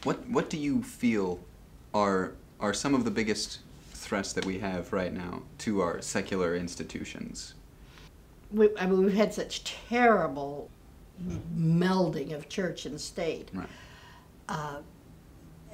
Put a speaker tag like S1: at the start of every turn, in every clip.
S1: What do you feel are some of the biggest threats that we have right now to our secular institutions?
S2: I mean, we've had such terrible melding of church and state.
S1: Right.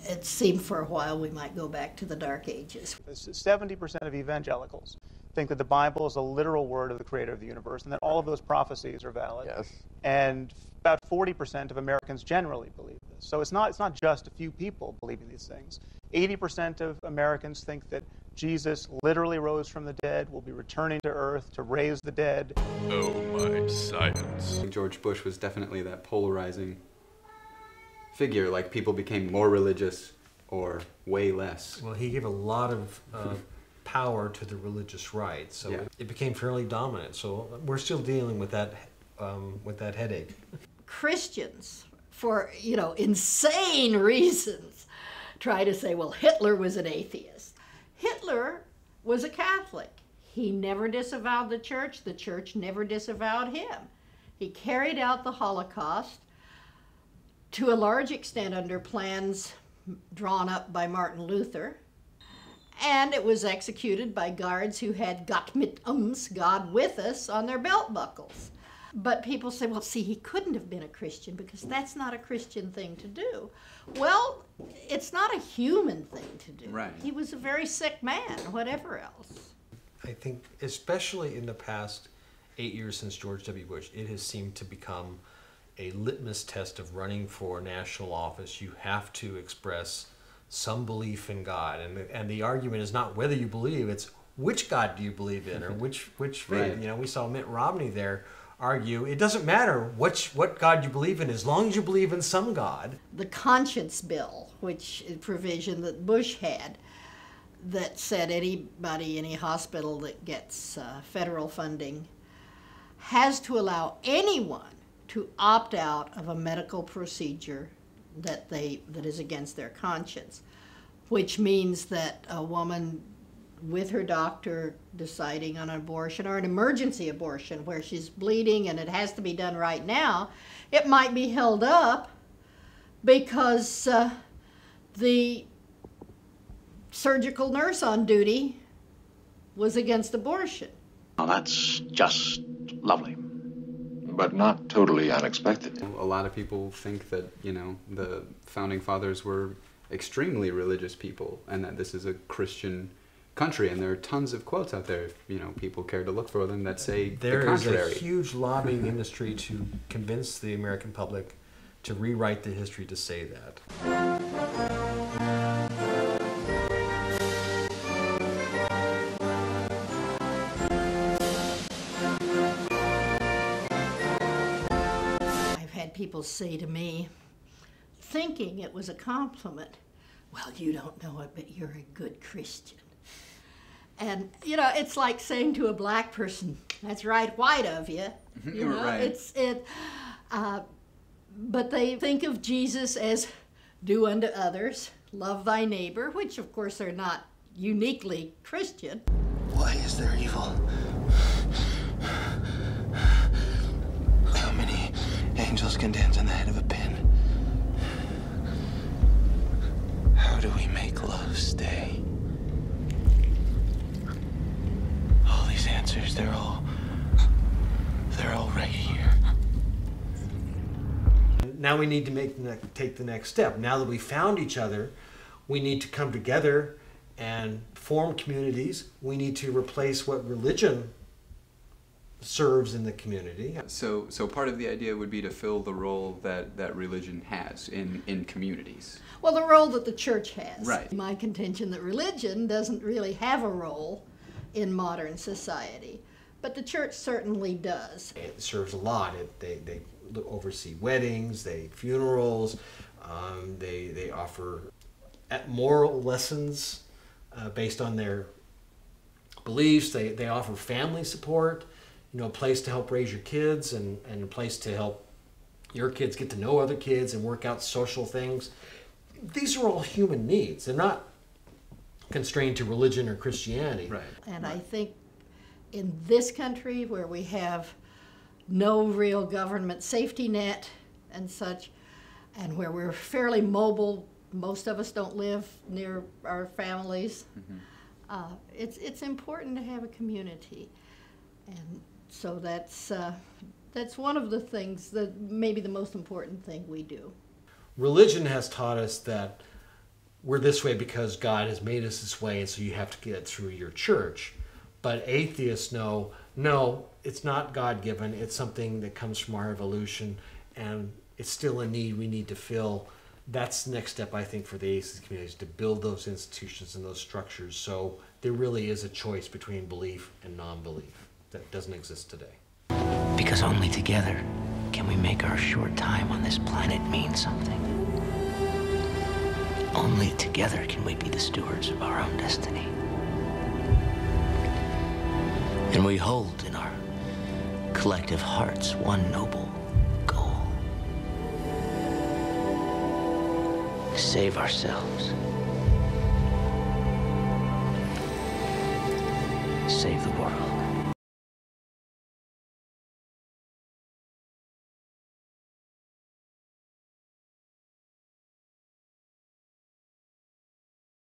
S2: It seemed for a while we might go back to the Dark Ages.
S3: 70% of evangelicals think that the Bible is a literal word of the creator of the universe and that all of those prophecies are valid.
S4: Yes.
S3: And about 40% of Americans generally believe this. So it's not just a few people believing these things. 80% of Americans think that Jesus literally rose from the dead, will be returning to earth to raise the dead.
S5: Oh my science.
S1: George Bush was definitely that polarizing figure, like people became more religious or way less.
S6: Well, he gave a lot of power to the religious right, so
S1: yeah.
S6: it became fairly dominant. So we're still dealing with that headache.
S2: Christians, for insane reasons, try to say, well, Hitler was an atheist. Hitler was a Catholic. He never disavowed the church never disavowed him. He carried out the Holocaust to a large extent under plans drawn up by Martin Luther, and it was executed by guards who had Gott mit uns, God with us, on their belt buckles. But people say, well, see, he couldn't have been a Christian because that's not a Christian thing to do. Well, it's not a human thing to do.
S1: Right.
S2: He was a very sick man, whatever else.
S6: I think, especially in the past 8 years since George W. Bush, it has seemed to become a litmus test of running for national office. You have to express some belief in God, and the argument is not whether you believe, it's which God do you believe in, or which faith.
S1: Right.
S6: We saw Mitt Romney there argue it doesn't matter what God you believe in as long as you believe in some God.
S2: The conscience bill, which is a provision that Bush had, that said anybody, any hospital that gets federal funding has to allow anyone to opt out of a medical procedure that is against their conscience, which means that a woman with her doctor deciding on an abortion or an emergency abortion where she's bleeding and it has to be done right now, it might be held up because the surgical nurse on duty was against abortion.
S7: Now that's just lovely.
S4: But not totally unexpected.
S1: A lot of people think that, the founding fathers were extremely religious people and that this is a Christian country, and there are tons of quotes out there, if people care to look for them, that say the contrary.
S6: There is a huge lobbying industry to convince the American public to rewrite the history to say that.
S2: People say to me, thinking it was a compliment, well, you don't know it, but you're a good Christian. And, it's like saying to a black person, that's right, white of you.
S1: Right.
S2: But they think of Jesus as do unto others, love thy neighbor, which of course are not uniquely Christian.
S7: Why is there evil? How many angels can dance on the head of a pin? How do we make love stay? All these answers, they're all right here.
S6: Now we need to take the next step. Now that we found each other, we need to come together and form communities. We need to replace what religion serves in the community.
S1: So part of the idea would be to fill the role that religion has in communities.
S2: Well, the role that the church has.
S1: Right.
S2: My contention that religion doesn't really have a role in modern society, but the church certainly does.
S6: It serves a lot. They oversee weddings, funerals, they offer moral lessons based on their beliefs. They offer family support, a place to help raise your kids and a place to help your kids get to know other kids and work out social things. These are all human needs. They're not constrained to religion or Christianity.
S1: Right.
S2: And I think in this country where we have no real government safety net and such, and where we're fairly mobile most of us don't live near our families. It's important to have a community, and so that's one of the things that maybe the most important thing we do.
S6: Religion has taught us that we're this way because God has made us this way, and so you have to get through your church. But atheists know, no, it's not God-given. It's something that comes from our evolution, and it's still a need we need to fill. That's the next step, I think, for the atheist community, is to build those institutions and those structures so there really is a choice between belief and non-belief that doesn't exist today.
S8: Because only together can we make our short time on this planet mean something. Only together can we be the stewards of our own destiny. And we hold in our collective hearts one noble goal. Save ourselves. Save the world.